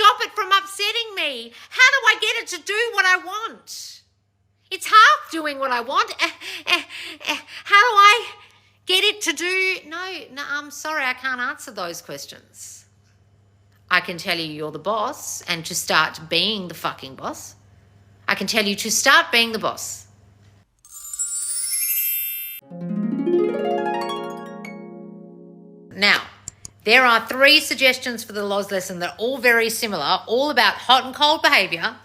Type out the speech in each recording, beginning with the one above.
stop it from upsetting me? How do I get it to do what I want? It's half doing what I want. How do I get it to do? No, I'm sorry, I can't answer those questions. I can tell you you're the boss and to start being the fucking boss. I can tell you to start being the boss. Now, there are 3 suggestions for the LOS lesson that are all very similar, all about hot and cold behaviour,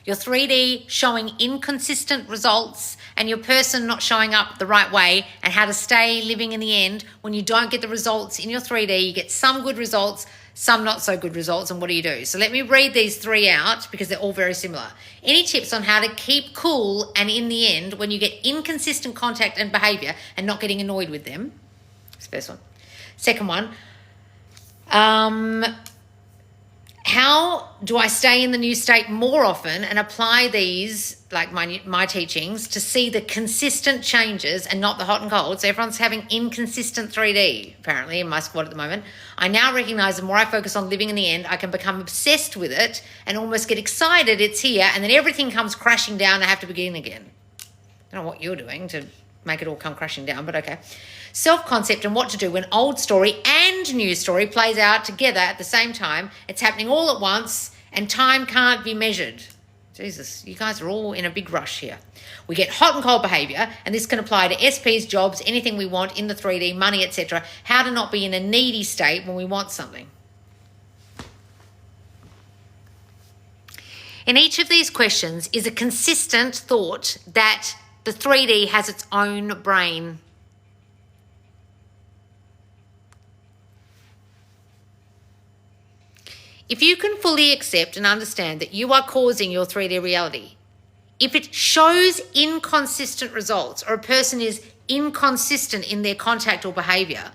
your 3D showing inconsistent results, and your person not showing up the right way, and how to stay living in the end when you don't get the results in your 3D. You get some good results, some not so good results, and what do you do? So let me read these 3 out because they're all very similar. Any tips on how to keep cool and in the end when you get inconsistent contact and behaviour and not getting annoyed with them? That's the first one. Second one, how do I stay in the new state more often and apply these, like my teachings, to see the consistent changes and not the hot and cold? So everyone's having inconsistent 3D, apparently, in my squad at the moment. I now recognise the more I focus on living in the end, I can become obsessed with it and almost get excited it's here, and then everything comes crashing down and I have to begin again. I don't know what you're doing to make it all come crashing down, but okay. Self-concept and what to do when old story and new story plays out together at the same time. It's happening all at once and time can't be measured. Jesus, you guys are all in a big rush here. We get hot and cold behaviour, and this can apply to SPs, jobs, anything we want in the 3D, money, etc. How to not be in a needy state when we want something. In each of these questions is a consistent thought that the 3D has its own brain. If you can fully accept and understand that you are causing your 3D reality, if it shows inconsistent results or a person is inconsistent in their contact or behaviour,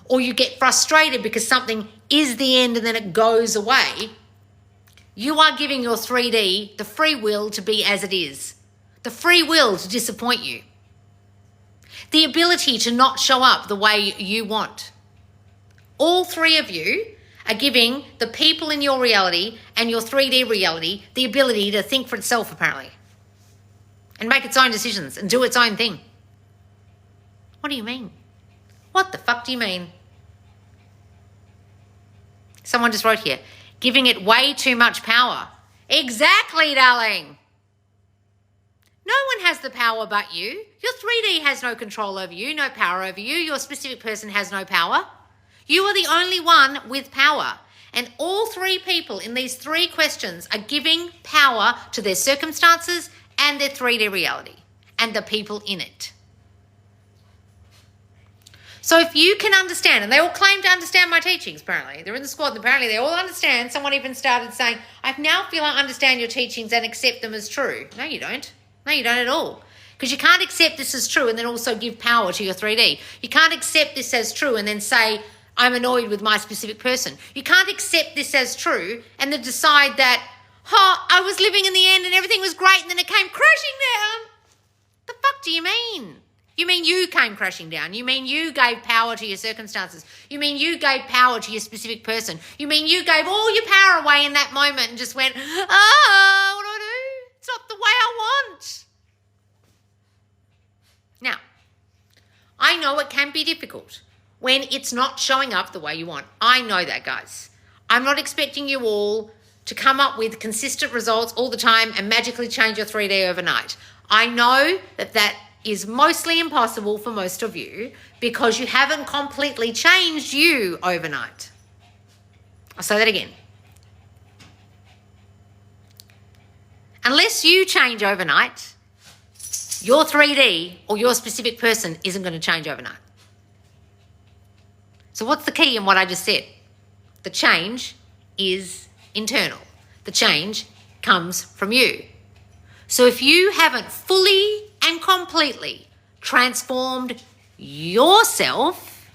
or you get frustrated because something is the end and then it goes away, you are giving your 3D the free will to be as it is, the free will to disappoint you, the ability to not show up the way you want. All 3 of you are giving the people in your reality and your 3D reality the ability to think for itself, apparently, and make its own decisions and do its own thing. What do you mean? What the fuck do you mean? Someone just wrote here, giving it way too much power. Exactly, darling. No one has the power but you. Your 3D has no control over you, no power over you. Your specific person has no power. You are the only one with power. And all 3 people in these 3 questions are giving power to their circumstances and their 3D reality and the people in it. So if you can understand, and they all claim to understand my teachings, apparently. They're in the squad, and apparently they all understand. Someone even started saying, I now feel I understand your teachings and accept them as true. No, you don't. No, you don't at all. Because you can't accept this as true and then also give power to your 3D. You can't accept this as true and then say, I'm annoyed with my specific person. You can't accept this as true and then decide that, I was living in the end and everything was great and then it came crashing down. The fuck do you mean? You mean you came crashing down. You mean you gave power to your circumstances. You mean you gave power to your specific person. You mean you gave all your power away in that moment and just went, what do I do? It's not the way I want. Now, I know it can be difficult when it's not showing up the way you want. I know that, guys. I'm not expecting you all to come up with consistent results all the time and magically change your 3D overnight. I know that that is mostly impossible for most of you because you haven't completely changed you overnight. I'll say that again. Unless you change overnight, your 3D or your specific person isn't going to change overnight. So what's the key in what I just said? The change is internal. The change comes from you. So if you haven't fully and completely transformed yourself,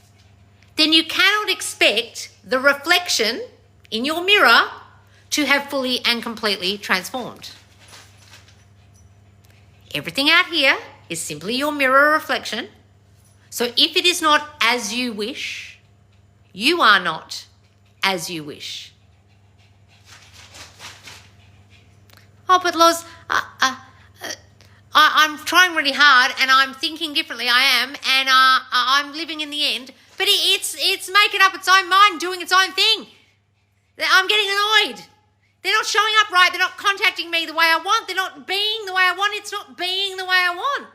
then you cannot expect the reflection in your mirror to have fully and completely transformed. Everything out here is simply your mirror reflection. So if it is not as you wish, you are not as you wish. Oh, but Loz, I'm trying really hard and I'm thinking differently. I am, and I'm living in the end. But it's making up its own mind, doing its own thing. I'm getting annoyed. They're not showing up right. They're not contacting me the way I want. They're not being the way I want. It's not being the way I want.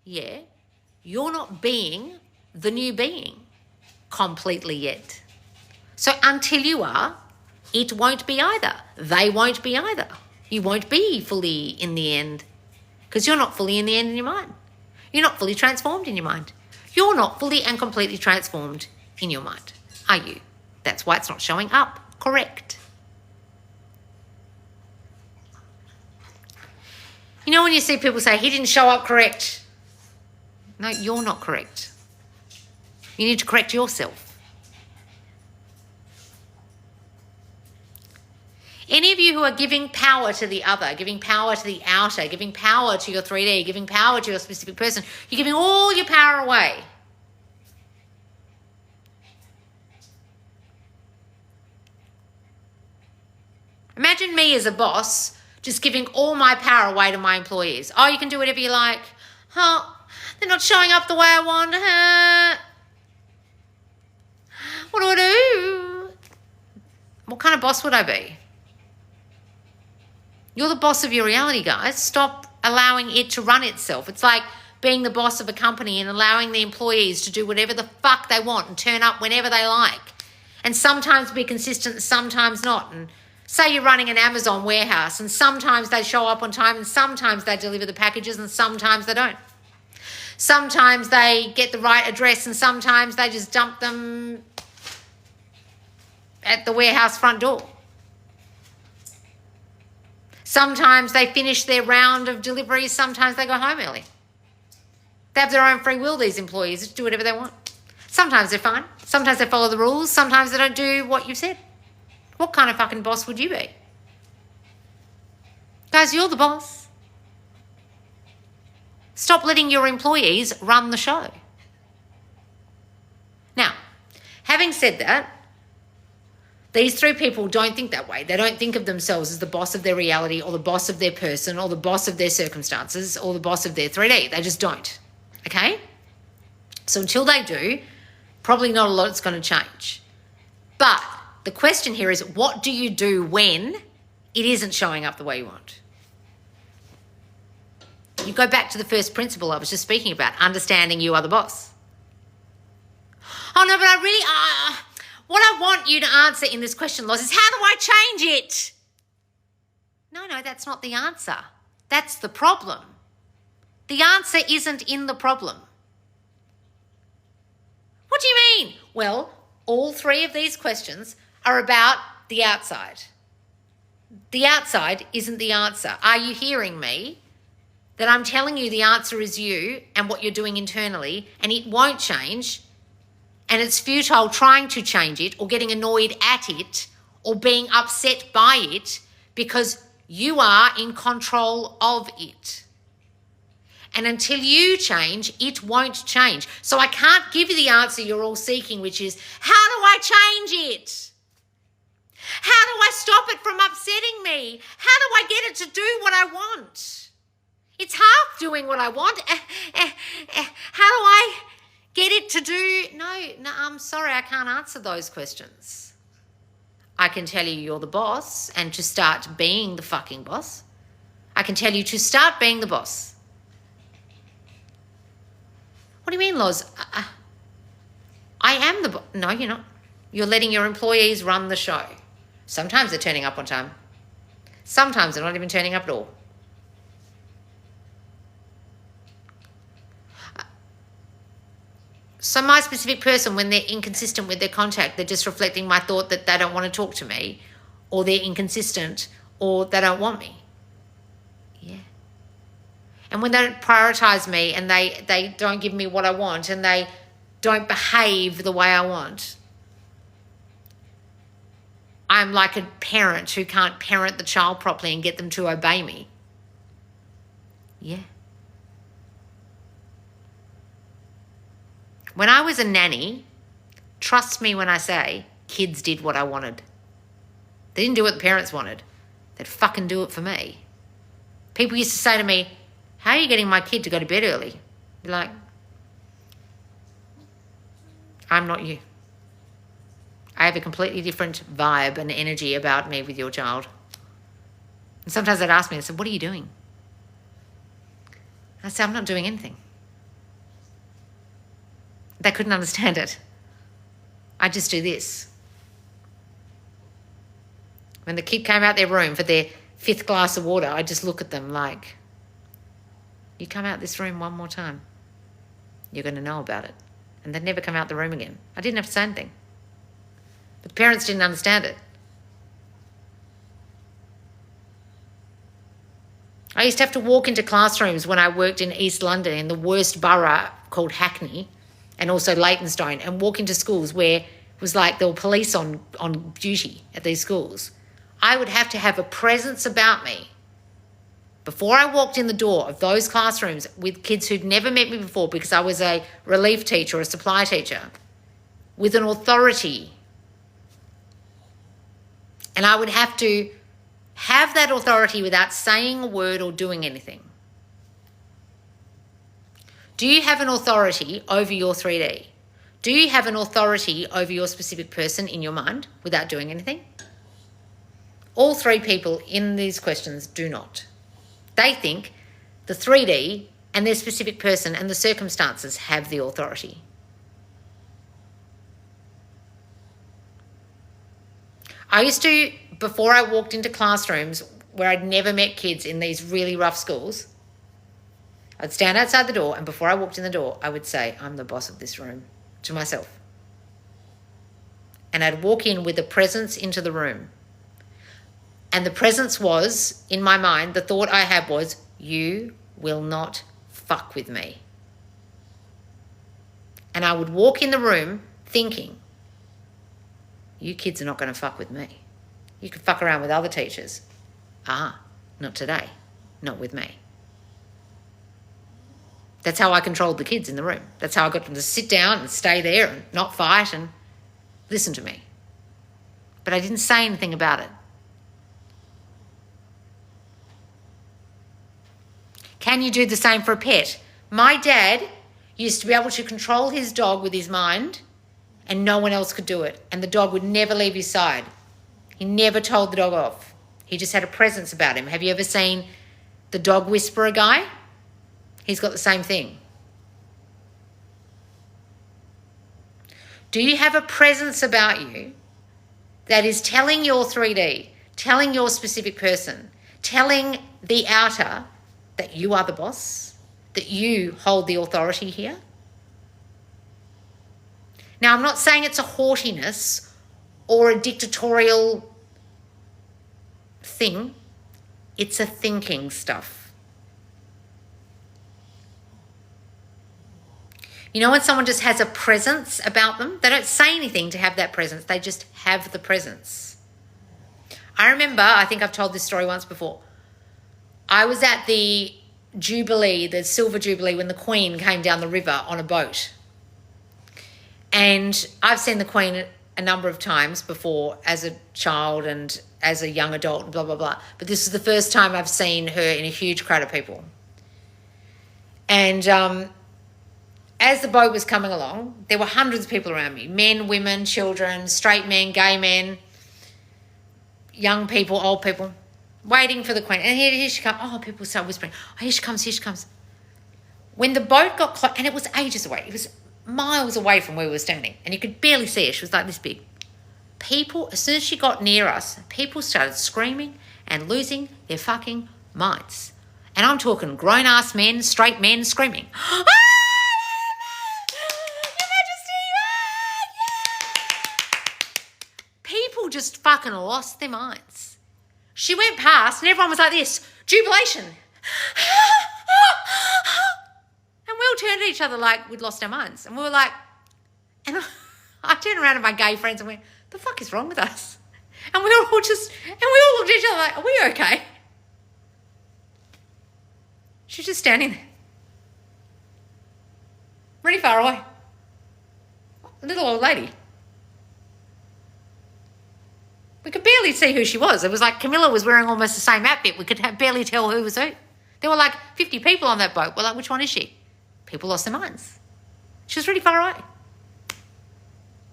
Yeah, you're not being the new being completely yet. So until you are, it won't be either. They won't be either. You won't be fully in the end because you're not fully in the end in your mind. You're not fully transformed in your mind. You're not fully and completely transformed in your mind, are you? That's why it's not showing up. Correct. You know when you see people say, he didn't show up correct. No, you're not correct. You need to correct yourself. Any of you who are giving power to the other, giving power to the outer, giving power to your 3D, giving power to your specific person, you're giving all your power away. Imagine me as a boss just giving all my power away to my employees. Oh, you can do whatever you like. Oh, they're not showing up the way I want. What do I do? What kind of boss would I be? You're the boss of your reality, guys. Stop allowing it to run itself. It's like being the boss of a company and allowing the employees to do whatever the fuck they want and turn up whenever they like. And sometimes be consistent, sometimes not. And say you're running an Amazon warehouse and sometimes they show up on time and sometimes they deliver the packages and sometimes they don't. Sometimes they get the right address and sometimes they just dump them at the warehouse front door. Sometimes they finish their round of deliveries, sometimes they go home early. They have their own free will, these employees, just do whatever they want. Sometimes they're fine, sometimes they follow the rules, sometimes they don't do what you've said. What kind of fucking boss would you be? Guys, you're the boss. Stop letting your employees run the show. Now, having said that, these three people don't think that way. They don't think of themselves as the boss of their reality or the boss of their person or the boss of their circumstances or the boss of their 3D. They just don't, okay? So until they do, probably not a lot is going to change. But the question here is, what do you do when it isn't showing up the way you want? You go back to the first principle I was just speaking about, understanding you are the boss. Oh, no, but I really, what I want you to answer in this question, Loz, is how do I change it? No, that's not the answer. That's the problem. The answer isn't in the problem. What do you mean? Well, all three of these questions are about the outside. The outside isn't the answer. Are you hearing me? That I'm telling you the answer is you and what you're doing internally, and it won't change, and it's futile trying to change it or getting annoyed at it or being upset by it because you are in control of it. And until you change, it won't change. So I can't give you the answer you're all seeking, which is, how do I change it? How do I stop it from upsetting me? How do I get it to do what I want? It's half doing what I want. How do I get it to do? No, I'm sorry, I can't answer those questions. I can tell you you're the boss and to start being the fucking boss. I can tell you to start being the boss. What do you mean, Loz? I am the boss. No, you're not. You're letting your employees run the show. Sometimes they're turning up on time. Sometimes they're not even turning up at all. So my specific person, when they're inconsistent with their contact, they're just reflecting my thought that they don't want to talk to me, or they're inconsistent, or they don't want me. Yeah. And when they don't prioritize me and they don't give me what I want and they don't behave the way I want, I'm like a parent who can't parent the child properly and get them to obey me. Yeah. When I was a nanny, trust me when I say, kids did what I wanted. They didn't do what the parents wanted. that fucking do it for me. People used to say to me, how are you getting my kid to go to bed early? Be like, I'm not you. I have a completely different vibe and energy about me with your child. And sometimes they'd ask me, I said, what are you doing? I said, I'm not doing anything. They couldn't understand it. I just do this. When the kid came out their room for their 5th glass of water, I just look at them like, you come out this room one more time, you're going to know about it. And they'd never come out the room again. I didn't have to say anything. But the parents didn't understand it. I used to have to walk into classrooms when I worked in East London in the worst borough called Hackney and also Leytonstone, and walk into schools where it was like there were police on duty at these schools. I would have to have a presence about me before I walked in the door of those classrooms with kids who'd never met me before because I was a relief teacher or a supply teacher with an authority. And I would have to have that authority without saying a word or doing anything. Do you have an authority over your 3D? Do you have an authority over your specific person in your mind without doing anything? All 3 people in these questions do not. They think the 3D and their specific person and the circumstances have the authority. I used to, before I walked into classrooms where I'd never met kids in these really rough schools, I'd stand outside the door, and before I walked in the door, I would say, I'm the boss of this room, to myself. And I'd walk in with a presence into the room. And the presence was, in my mind, the thought I had was, you will not fuck with me. And I would walk in the room thinking, you kids are not going to fuck with me. You can fuck around with other teachers. Not today. Not with me. That's how I controlled the kids in the room. That's how I got them to sit down and stay there and not fight and listen to me. But I didn't say anything about it. Can you do the same for a pet? My dad used to be able to control his dog with his mind, and no one else could do it. And the dog would never leave his side. He never told the dog off. He just had a presence about him. Have you ever seen the dog whisperer guy? He's got the same thing. Do you have a presence about you that is telling your 3D, telling your specific person, telling the outer that you are the boss, that you hold the authority here? Now, I'm not saying it's a haughtiness or a dictatorial thing. It's a thinking stuff. You know when someone just has a presence about them? They don't say anything to have that presence. They just have the presence. I remember, I think I've told this story once before. I was at the Jubilee, the Silver Jubilee, when the Queen came down the river on a boat. And I've seen the Queen a number of times before as a child and as a young adult and blah, blah, blah. But this is the first time I've seen her in a huge crowd of people. And as the boat was coming along, there were hundreds of people around me. Men, women, children, straight men, gay men, young people, old people, waiting for the Queen. And here she comes. Oh, people start whispering. Oh, here she comes, here she comes. When the boat got close, and it was ages away. It was miles away from where we were standing, and you could barely see her. She was like this big. People, as soon as she got near us, people started screaming and losing their fucking minds. And I'm talking grown-ass men, straight men screaming. Ah! Your Majesty! Ah! Yeah! People just fucking lost their minds. She went past and everyone was like this, jubilation. And we all turned at each other like we'd lost our minds. And we were like, and I turned around to my gay friends and went, the fuck is wrong with us? And we all looked at each other like, are we okay? She was just standing there. Really far away. A little old lady. We could barely see who she was. It was like Camilla was wearing almost the same outfit. We could barely tell who was who. There were like 50 people on that boat. We're like, which one is she? People lost their minds. She was really far away.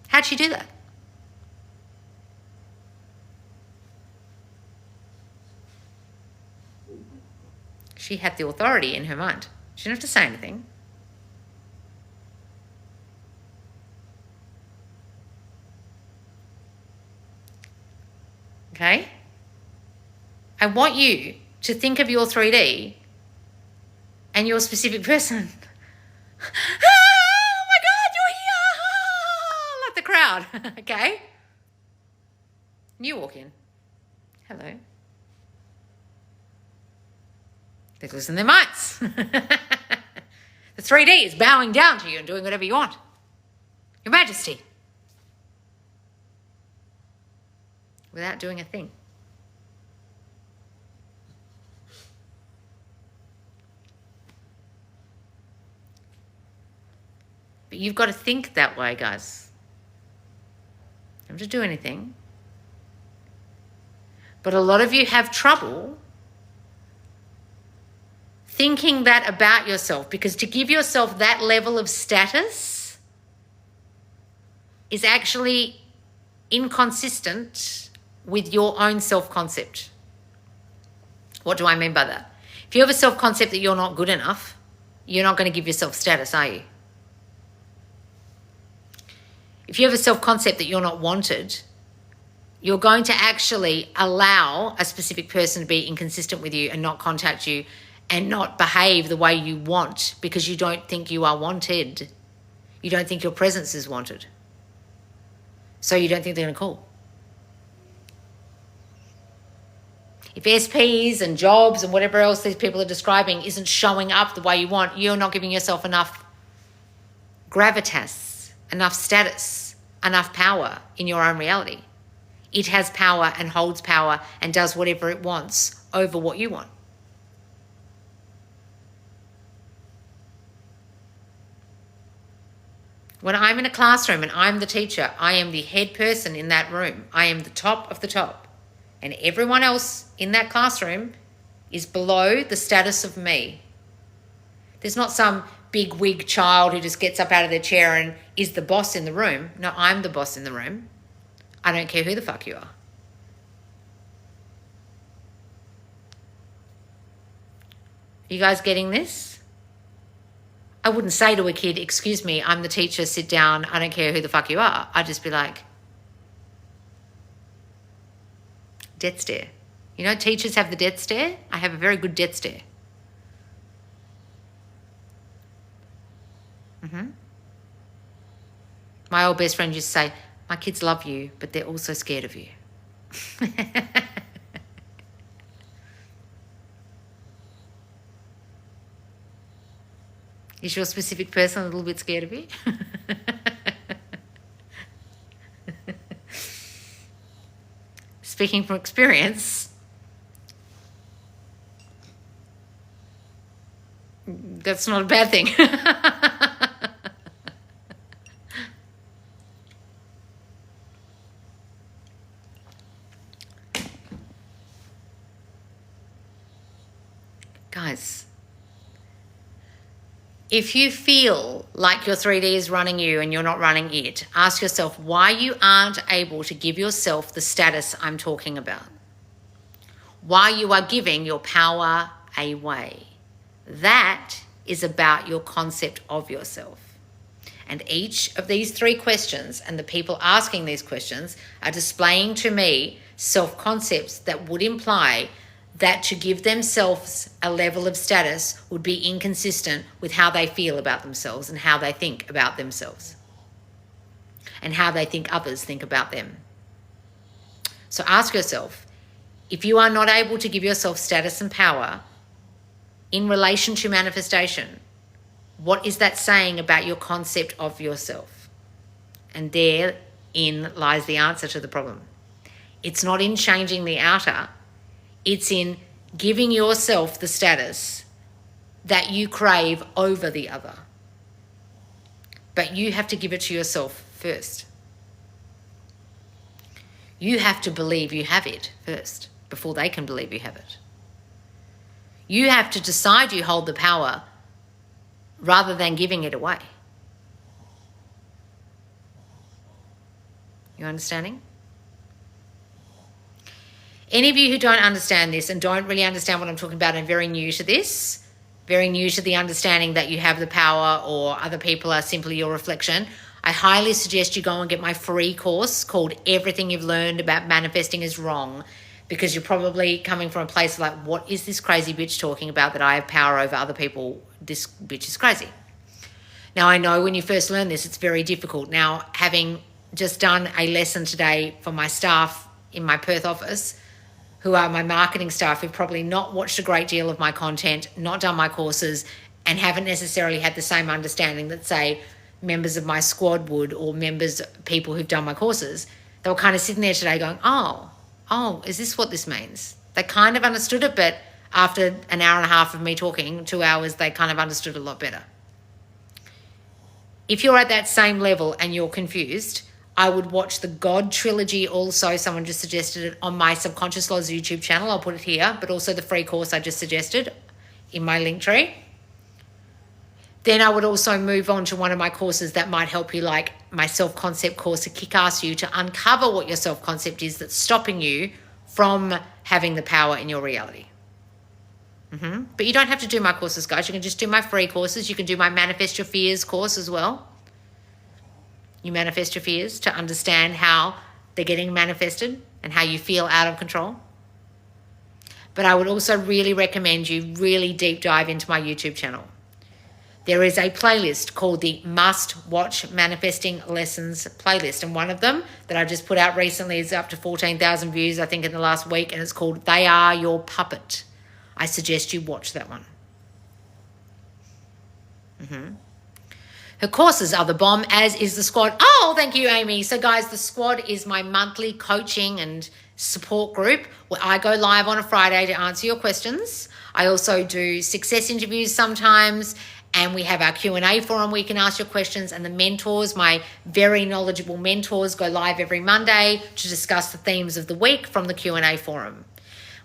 How'd she do that? She had the authority in her mind. She didn't have to say anything. Okay? I want you to think of your 3D and your specific person. Oh my God, you're here! Like the crowd, okay? You walk in. Hello. They losing their minds. The 3D is bowing down to you and doing whatever you want. Your Majesty. Without doing a thing. But you've got to think that way, guys. You don't have to do anything. But a lot of you have trouble thinking that about yourself, because to give yourself that level of status is actually inconsistent with your own self-concept. What do I mean by that? If you have a self-concept that you're not good enough, you're not going to give yourself status, are you? If you have a self-concept that you're not wanted, you're going to actually allow a specific person to be inconsistent with you and not contact you and not behave the way you want because you don't think you are wanted. You don't think your presence is wanted. So you don't think they're going to call. If SPs and jobs and whatever else these people are describing isn't showing up the way you want, you're not giving yourself enough gravitas, enough status, enough power in your own reality. It has power and holds power and does whatever it wants over what you want. When I'm in a classroom and I'm the teacher, I am the head person in that room. I am the top of the top. And everyone else in that classroom is below the status of me. There's not some big wig child who just gets up out of their chair and is the boss in the room. No, I'm the boss in the room. I don't care who the fuck you are. You guys getting this? I wouldn't say to a kid, excuse me, I'm the teacher, sit down, I don't care who the fuck you are. I'd just be like, death stare. You know, teachers have the death stare. I have a very good death stare. My old best friend used to say, my kids love you, but they're also scared of you. Is your specific person a little bit scared of you? Speaking from experience, that's not a bad thing. Guys, if you feel like your 3D is running you and you're not running it, ask yourself why you aren't able to give yourself the status I'm talking about. Why you are giving your power away. That is about your concept of yourself. And each of these 3 questions and the people asking these questions are displaying to me self-concepts that would imply that to give themselves a level of status would be inconsistent with how they feel about themselves and how they think about themselves and how they think others think about them. So ask yourself, if you are not able to give yourself status and power in relation to manifestation, what is that saying about your concept of yourself? And therein lies the answer to the problem. It's not in changing the outer. It's in giving yourself the status that you crave over the other. But you have to give it to yourself first. You have to believe you have it first before they can believe you have it. You have to decide you hold the power rather than giving it away. You understanding? Any of you who don't understand this and don't really understand what I'm talking about and very new to this, very new to the understanding that you have the power or other people are simply your reflection, I highly suggest you go and get my free course called Everything You've Learned About Manifesting is Wrong, because you're probably coming from a place of like, what is this crazy bitch talking about that I have power over other people? This bitch is crazy. Now, I know when you first learn this, it's very difficult. Now, having just done a lesson today for my staff in my Perth office, who are my marketing staff, who've probably not watched a great deal of my content, not done my courses, and haven't necessarily had the same understanding that, say, members of my squad would, or people who've done my courses, they were kind of sitting there today going, oh, is this what this means? They kind of understood it, but after an hour and a half of me talking, 2 hours, they kind of understood it a lot better. If you're at that same level and you're confused, I would watch the God trilogy also. Someone just suggested it on my Subconscious Laws YouTube channel. I'll put it here, but also the free course I just suggested in my link tree. Then I would also move on to one of my courses that might help you, like my self-concept course, to kick-ass you to uncover what your self-concept is that's stopping you from having the power in your reality. But you don't have to do my courses, guys. You can just do my free courses. You can do my Manifest Your Fears course as well. You manifest your fears to understand how they're getting manifested and how you feel out of control. But I would also really recommend you really deep dive into my YouTube channel. There is a playlist called the Must Watch Manifesting Lessons playlist. And one of them that I just put out recently is up to 14,000 views, I think, in the last week. And it's called They Are Your Puppet. I suggest you watch that one. Her courses are the bomb, as is the squad. Oh, thank you, Amy. So, guys, the squad is my monthly coaching and support group where I go live on a Friday to answer your questions. I also do success interviews sometimes, and we have our Q&A forum where you can ask your questions. And the mentors, my very knowledgeable mentors, go live every Monday to discuss the themes of the week from the Q&A forum.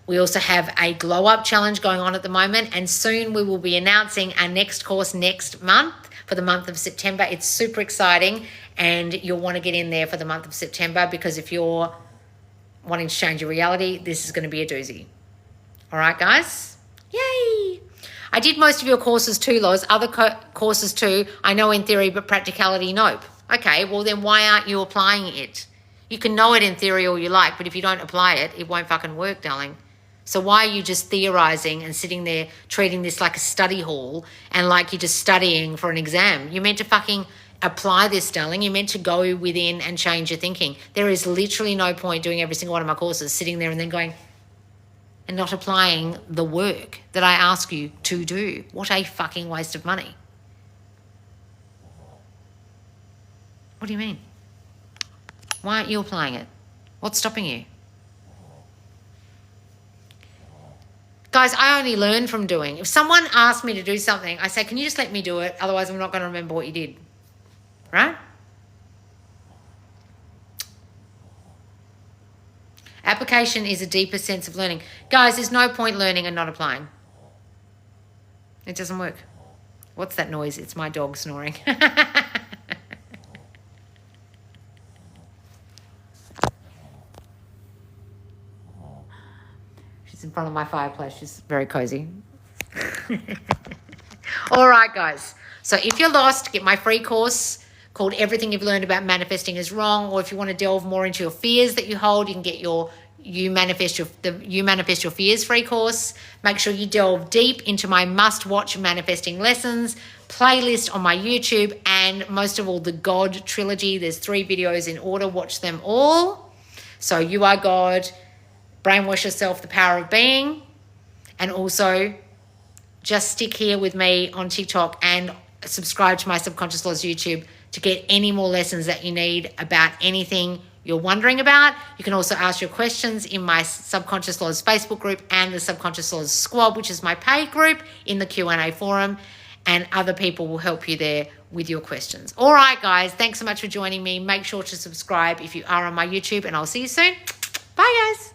We also have a glow up challenge going on at the moment, and soon we will be announcing our next course next month for the month of September. It's super exciting, and you'll want to get in there for the month of September, because if you're wanting to change your reality, this is going to be a doozy. All right, guys? Yay! I did most of your courses too, Loz. Other courses too, I know in theory, but practicality, nope. Okay, well then why aren't you applying it? You can know it in theory all you like, but if you don't apply it, it won't fucking work, darling. So why are you just theorizing and sitting there treating this like a study hall and like you're just studying for an exam? You're meant to fucking apply this, darling. You're meant to go within and change your thinking. There is literally no point doing every single one of my courses, sitting there and then going and not applying the work that I ask you to do. What a fucking waste of money. What do you mean? Why aren't you applying it? What's stopping you? Guys, I only learn from doing. If someone asks me to do something, I say, can you just let me do it? Otherwise, I'm not going to remember what you did. Right? Application is a deeper sense of learning. Guys, there's no point learning and not applying. It doesn't work. What's that noise? It's my dog snoring. In front of my fireplace. She's very cozy. All right, guys. So if you're lost, get my free course called Everything You've Learned About Manifesting is Wrong. Or if you want to delve more into your fears that you hold, you can get You Manifest Your Fears free course. Make sure you delve deep into my must-watch manifesting lessons playlist on my YouTube, and most of all, the God trilogy. There's 3 videos in order. Watch them all. So You Are God, Brainwash Yourself, The Power of Being, and also just stick here with me on TikTok and subscribe to my Subconscious Laws YouTube to get any more lessons that you need about anything you're wondering about. You can also ask your questions in my Subconscious Laws Facebook group and the Subconscious Laws Squad, which is my paid group, in the Q&A forum, and other people will help you there with your questions. All right, guys, thanks so much for joining me. Make sure to subscribe if you are on my YouTube, and I'll see you soon. Bye, guys.